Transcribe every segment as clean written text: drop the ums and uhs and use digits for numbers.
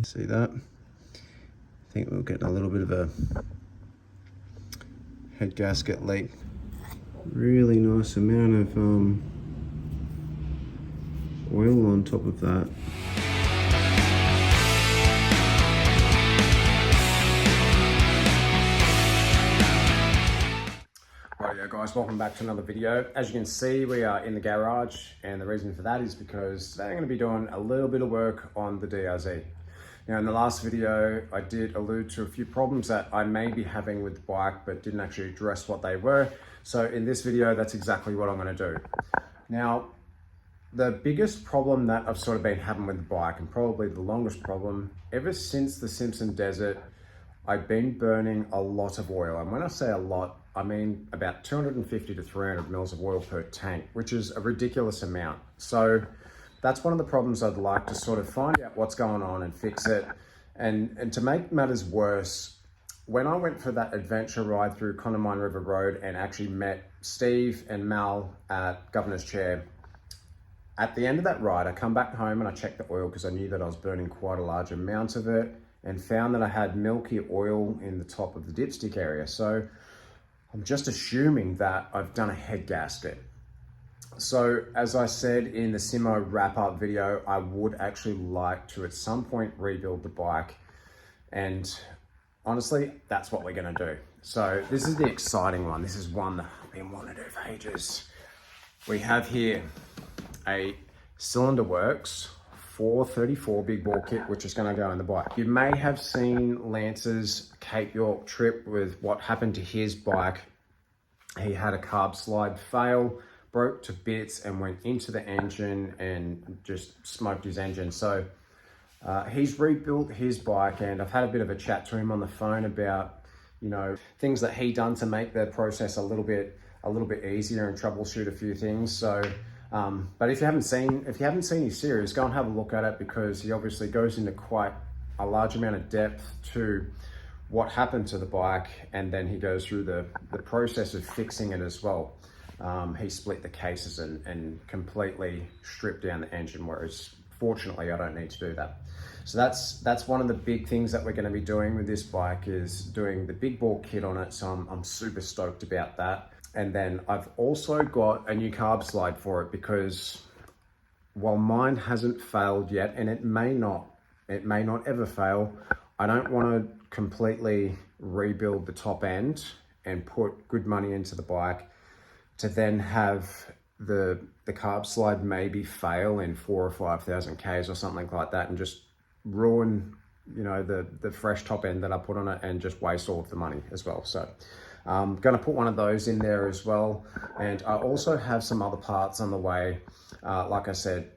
See that? I think we're getting a little bit of a head gasket leak. Really nice amount of oil on top of that. Rightio guys, welcome back to another video. As you can see, we are in the garage, and the reason for that is because today I'm going to be doing a little bit of work on the DRZ. Now in the last video, I did allude to a few problems that I may be having with the bike, but didn't actually address what they were. So in this video, that's exactly what I'm going to do. Now, the biggest problem that I've sort of been having with the bike, and probably the longest problem, ever since the Simpson Desert, I've been burning a lot of oil. And when I say a lot, I mean about 250 to 300 mils of oil per tank, which is a ridiculous amount. So that's one of the problems I'd like to sort of find out what's going on and fix it. And to make matters worse, when I went for that adventure ride through Condamine River Road and actually met Steve and Mal at Governor's Chair, at the end of that ride, I come back home and I checked the oil because I knew that I was burning quite a large amount of it, and found that I had milky oil in the top of the dipstick area. So I'm just assuming that I've done a head gasket. So as I said in the Simo wrap-up video, I would actually like to at some point rebuild the bike, and honestly, that's what we're gonna do. So this is the exciting one. This is one that I've been wanting to do for ages. We have here a Cylinder Works 434 big bore kit, which is gonna go in the bike. You may have seen Lance's Cape York trip with what happened to his bike. He had a carb slide fail, broke to bits and went into the engine and just smoked his engine. So he's rebuilt his bike, and I've had a bit of a chat to him on the phone about, you know, things that he done to make the process a little bit easier and troubleshoot a few things. So but if you haven't seen his series, go and have a look at it, because he obviously goes into quite a large amount of depth to what happened to the bike, and then he goes through the process of fixing it as well. He split the cases and completely stripped down the engine, whereas fortunately I don't need to do that. So that's one of the big things that we're going to be doing with this bike, is doing the big bore kit on it. So I'm super stoked about that. And then I've also got a new carb slide for it, because while mine hasn't failed yet, and it may not ever fail, I don't want to completely rebuild the top end and put good money into the bike to then have the carb slide maybe fail in 4,000 or 5,000 Ks or something like that, and just ruin, you know, the fresh top end that I put on it, and just waste all of the money as well. So I'm going to put one of those in there as well. And I also have some other parts on the way. Like I said,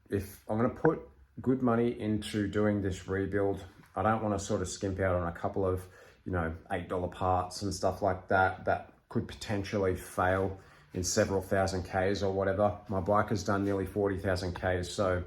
if I'm going to put good money into doing this rebuild, I don't want to sort of skimp out on a couple of, you know, $8 parts and stuff like that that could potentially fail in several thousand Ks or whatever. My bike has done nearly 40,000 Ks, so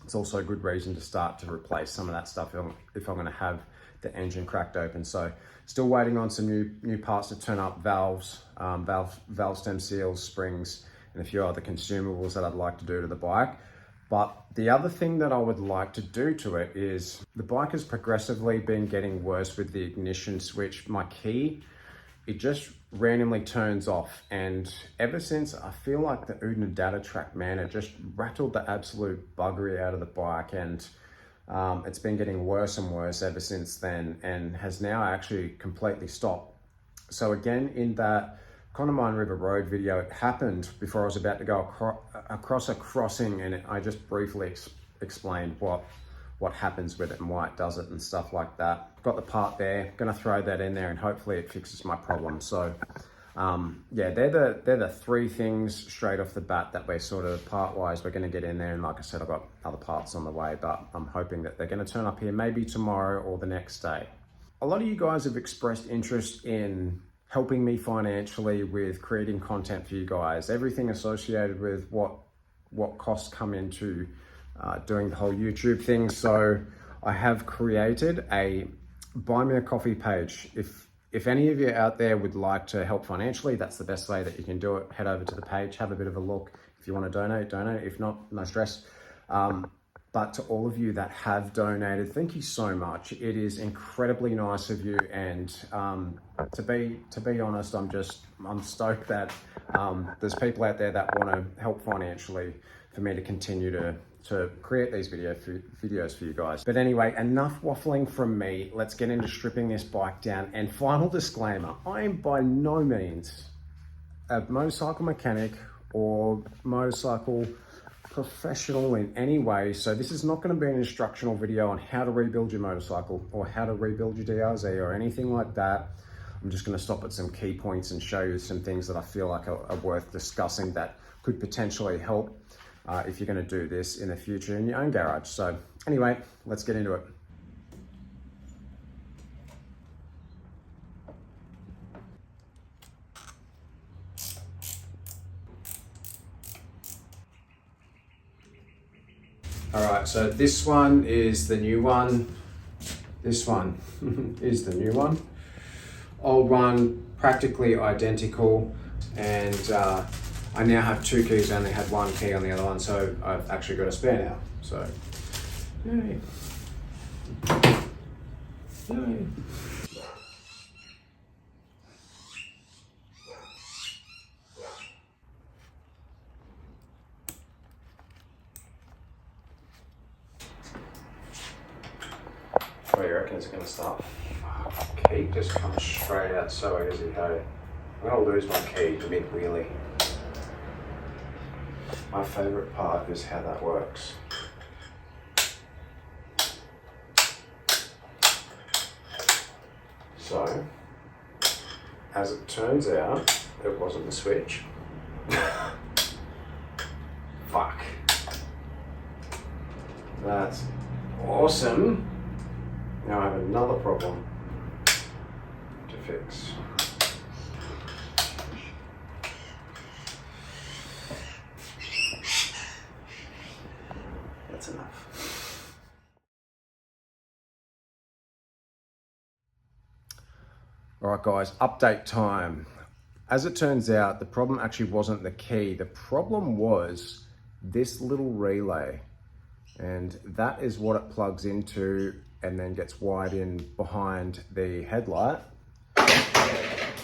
it's also a good reason to start to replace some of that stuff if I'm going to have the engine cracked open. So still waiting on some new parts to turn up: valves, valve stem seals, springs, and a few other consumables that I'd like to do to the bike. But the other thing that I would like to do to it is, the bike has progressively been getting worse with the ignition switch. My key, it just randomly turns off, and ever since, I feel like the Udna data track, man, it just rattled the absolute buggery out of the bike, and it's been getting worse and worse ever since then, and has now actually completely stopped. So again, in that Condamine River Road video, it happened before I was about to go across a crossing, and I just briefly explained what happens with it and why it does it and stuff like that. Got the part there, gonna throw that in there, and hopefully it fixes my problem. So yeah, they're the three things straight off the bat that we're sort of part-wise we're gonna get in there. And like I said, I've got other parts on the way, but I'm hoping that they're gonna turn up here maybe tomorrow or the next day. A lot of you guys have expressed interest in helping me financially with creating content for you guys, everything associated with what costs come into doing the whole YouTube thing. So I have created a buy me a coffee page. If any of you out there would like to help financially, that's the best way that you can do it. Head over to the page, have a bit of a look. If you want to donate, donate. If not, no stress. But to all of you that have donated, thank you so much. It is incredibly nice of you, and to be honest, I'm stoked that there's people out there that want to help financially for me to continue to create these videos for you guys. But anyway, enough waffling from me. Let's get into stripping this bike down. And final disclaimer, I am by no means a motorcycle mechanic or motorcycle professional in any way, so this is not going to be an instructional video on how to rebuild your motorcycle or how to rebuild your DRZ or anything like that. I'm just going to stop at some key points and show you some things that I feel like are worth discussing that could potentially help if you're going to do this in the future in your own garage. So anyway, let's get into it. All right, so this one is the new one. This one is the new one. Old one, practically identical. And I now have two keys. I only had one key on the other one, so I've actually got a spare now. So, yay. Yay. What do you reckon it's going to start? Key just comes straight out so easy, hey? I'm going to lose my key mid-wheelie. My favourite part is how that works. So, as it turns out, it wasn't the switch. Fuck. That's awesome. Now I have another problem to fix. That's enough. All right, guys, update time. As it turns out, the problem actually wasn't the key. The problem was this little relay, and that is what it plugs into and then gets wired in behind the headlight.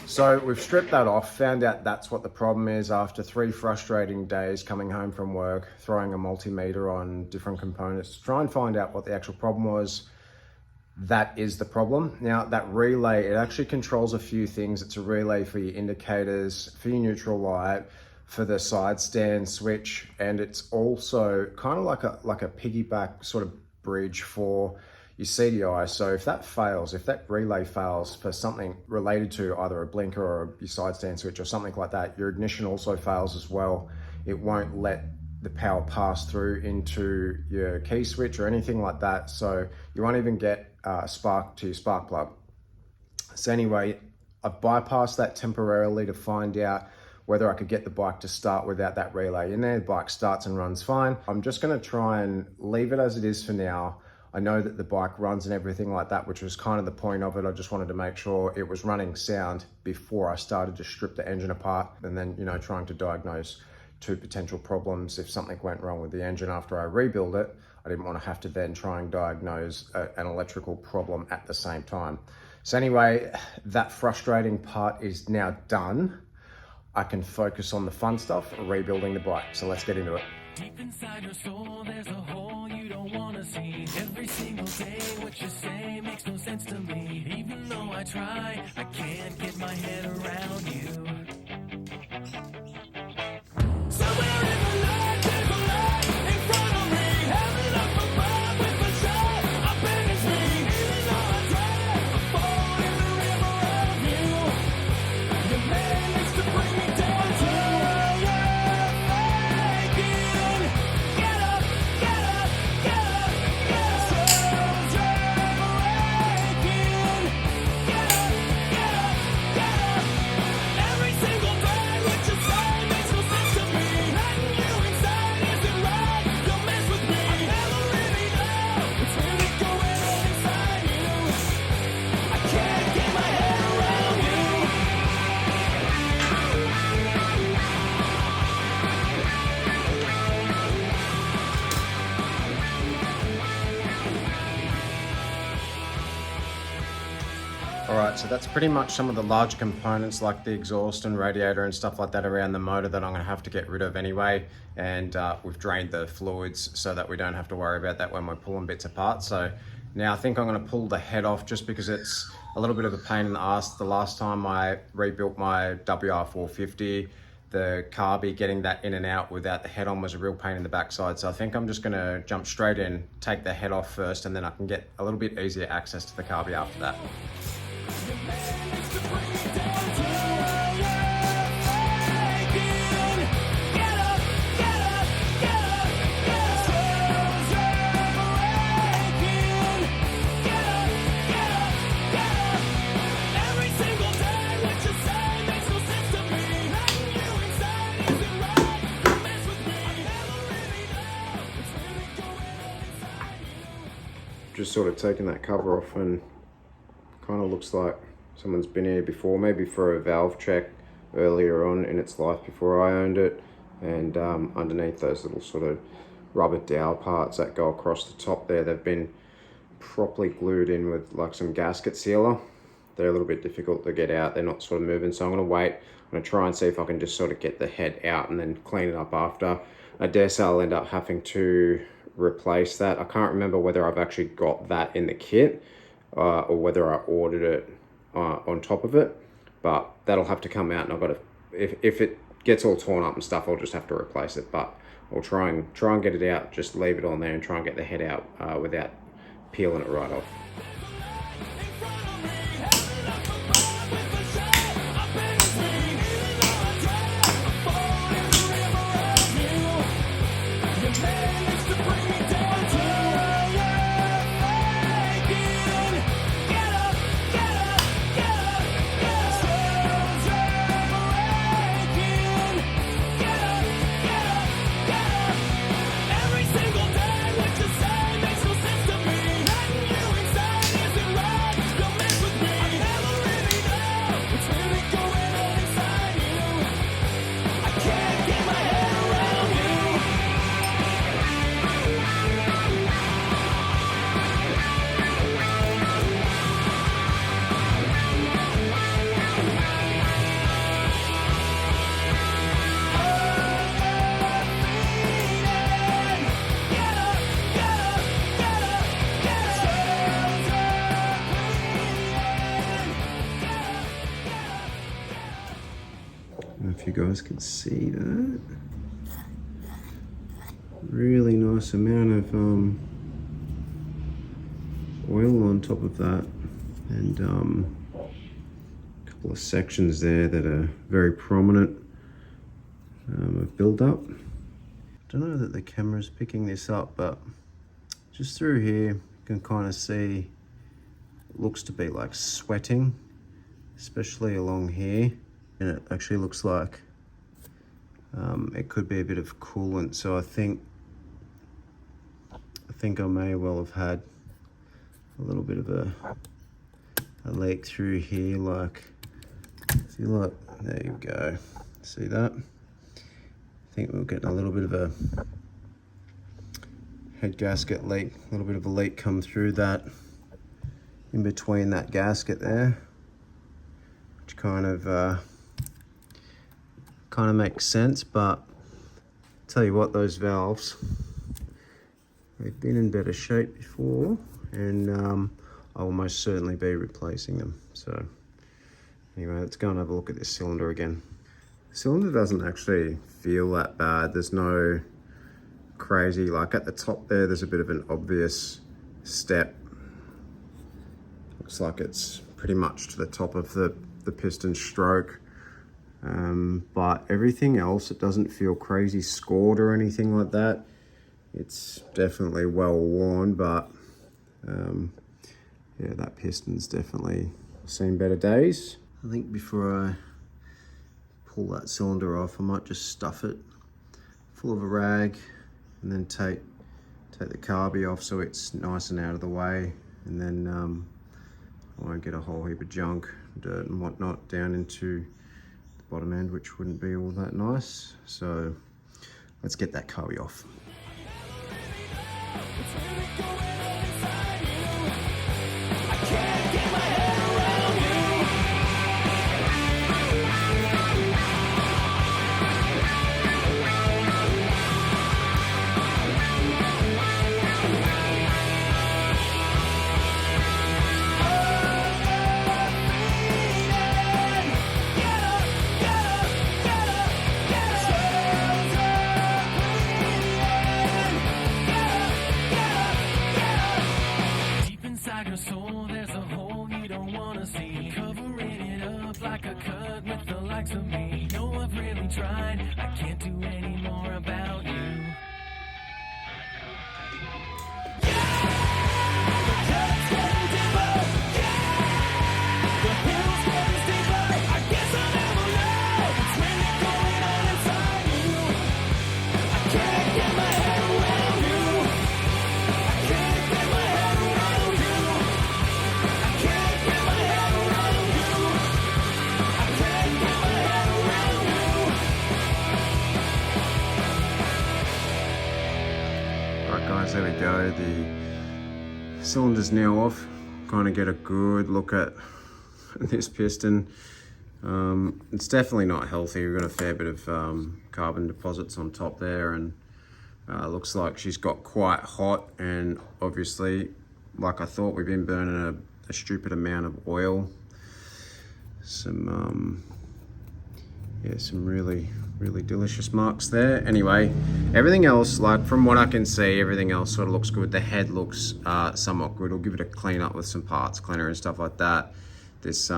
So we've stripped that off, found out that's what the problem is after 3 frustrating days coming home from work, throwing a multimeter on different components to try and find out what the actual problem was. That is the problem. Now that relay, it actually controls a few things. It's a relay for your indicators, for your neutral light, for the side stand switch, and it's also kind of like a piggyback sort of bridge for your CDI. So if that fails, if that relay fails for something related to either a blinker or your side stand switch or something like that, your ignition also fails as well. It won't let the power pass through into your key switch or anything like that. So you won't even get spark to your spark plug. So anyway, I've bypassed that temporarily to find out whether I could get the bike to start without that relay in there. The bike starts and runs fine. I'm just gonna try and leave it as it is for now. I know that the bike runs and everything like that, which was kind of the point of it. I just wanted to make sure it was running sound before I started to strip the engine apart and then, trying to diagnose 2 potential problems. If something went wrong with the engine after I rebuild it, I didn't want to have to then try and diagnose an electrical problem at the same time. So anyway, that frustrating part is now done. I can focus on the fun stuff, rebuilding the bike. So let's get into it. Deep inside your soul, there's a hole you don't want to see. Every single day, what you say makes no sense to me. Even though I try, I can't get my head around you. Somewhere in the night, there's a light in front of me. Heaven up above with the shot, I bet it's me. Even though I try, I fall in the river of you. You managed to bring me down to where you're faking. Get up, get up, get up, get up. Souls are breaking. Get up, get up, get up. Alright, so that's pretty much some of the larger components like the exhaust and radiator and stuff like that around the motor that I'm going to have to get rid of anyway. And we've drained the fluids so that we don't have to worry about that when we're pulling bits apart. So now I think I'm going to pull the head off just because it's a little bit of a pain in the ass. The last time I rebuilt my WR450, the carby, getting that in and out without the head on was a real pain in the backside. So I think I'm just going to jump straight in, take the head off first, and then I can get a little bit easier access to the carby after that. Just sort of taking that cover off, and kind of looks like someone's been here before, maybe for a valve check earlier on in its life before I owned it. And underneath those little sort of rubber dowel parts that go across the top there, they've been properly glued in with like some gasket sealer. They're a little bit difficult to get out, they're not sort of moving, so I'm going to wait. I'm going to try and see if I can just sort of get the head out and then clean it up after. I dare say I'll end up having to replace that. I can't remember whether I've actually got that in the kit or whether I ordered it on top of it, but that'll have to come out, and I've got to, if it gets all torn up and stuff, I'll just have to replace it. But I'll try and get it out, just leave it on there and try and get the head out without peeling it right off. If you guys can see that, really nice amount of oil on top of that, and a couple of sections there that are very prominent of build up. I don't know that the camera's picking this up, but just through here you can kind of see it looks to be like sweating, especially along here. And it actually looks like it could be a bit of coolant. So I think I may well have had a little bit of a leak through here. Like, see, look, there you go. See that? I think we're getting a little bit of a head gasket leak, a little bit of a leak come through that, in between that gasket there, which kind of makes sense. But tell you what, those valves, they've been in better shape before, and I will most certainly be replacing them. So anyway, let's go and have a look at this cylinder again. The cylinder doesn't actually feel that bad. There's no crazy, like at the top there's a bit of an obvious step. Looks like it's pretty much to the top of the piston stroke. But everything else, it doesn't feel crazy scored or anything like that. It's definitely well worn, but yeah, that piston's definitely seen better days. I think before I pull that cylinder off, I might just stuff it full of a rag and then take the carby off so it's nice and out of the way, and then I won't get a whole heap of junk, dirt and whatnot down into bottom end, which wouldn't be all that nice. So let's get that carby off. I can't get my head around Alright guys, there we go. The cylinder's now off. Kind of get a good look at this piston. It's definitely not healthy. We've got a fair bit of carbon deposits on top there, and looks like she's got quite hot, and obviously, like I thought, we've been burning a stupid amount of oil. Some really delicious marks there. Anyway, everything else, like from what I can see, everything else sort of looks good. The head looks somewhat good. We'll give it a clean up with some parts cleaner and stuff like that. This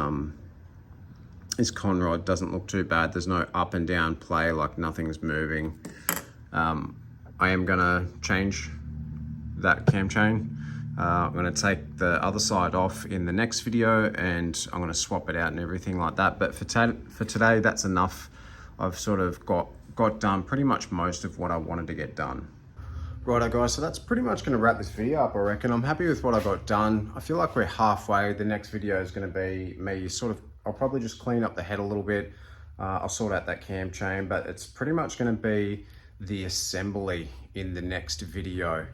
conrod doesn't look too bad. There's no up and down play, like nothing's moving. I am gonna change that cam chain. I'm gonna take the other side off in the next video, and I'm gonna swap it out and everything like that. But for today, that's enough. I've sort of got done pretty much most of what I wanted to get done. Righto guys, so that's pretty much gonna wrap this video up, I reckon. I'm happy with what I got done. I feel like we're halfway. The next video is gonna be me I'll probably just clean up the head a little bit. I'll sort out that cam chain, but it's pretty much gonna be the assembly in the next video.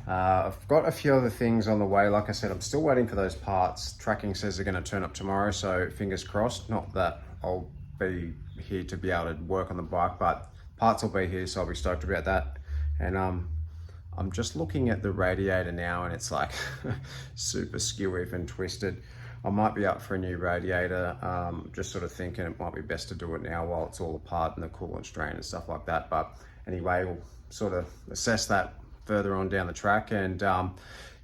I've got a few other things on the way. Like I said, I'm still waiting for those parts. Tracking says they're going to turn up tomorrow, so fingers crossed. Not that I'll be here to be able to work on the bike, but parts will be here, so I'll be stoked about that. And I'm just looking at the radiator now, and it's like super skewy and twisted. I might be up for a new radiator. Just sort of thinking it might be best to do it now while it's all apart and the coolant's drained and stuff like that. But anyway, we'll sort of assess that further on down the track. And you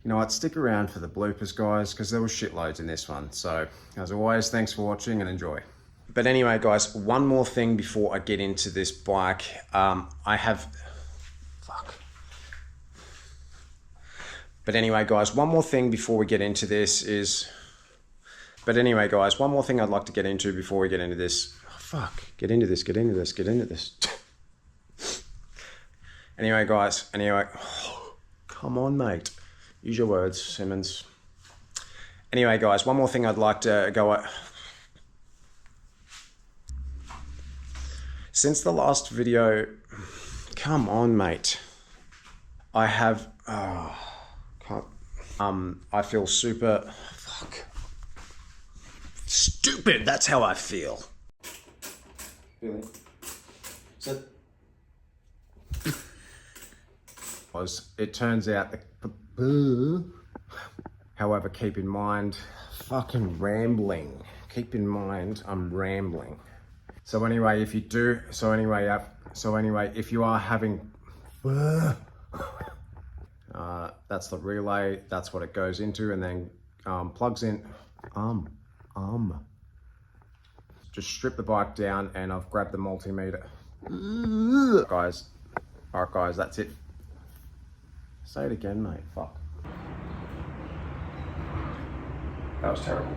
know what, stick around for the bloopers guys, because there was shitloads in this one. So as always, thanks for watching and enjoy. But anyway guys, one more thing before I get into this bike. But anyway guys, one more thing before we get into this is, one more thing I'd like to get into before we get into this. Get into this. Anyway guys, come on mate, use your words, Simmons. Anyway guys, one more thing I'd like to go at. Since the last video, come on mate, I have, I feel super, stupid, that's how I feel. Really? So, it turns out, however, keep in mind, fucking rambling. Keep in mind, I'm rambling. So anyway, if you are having, that's the relay, that's what it goes into, and then plugs in, just strip the bike down, and I've grabbed the multimeter. Guys, alright guys, that's it. Say it again, mate, fuck. That was terrible.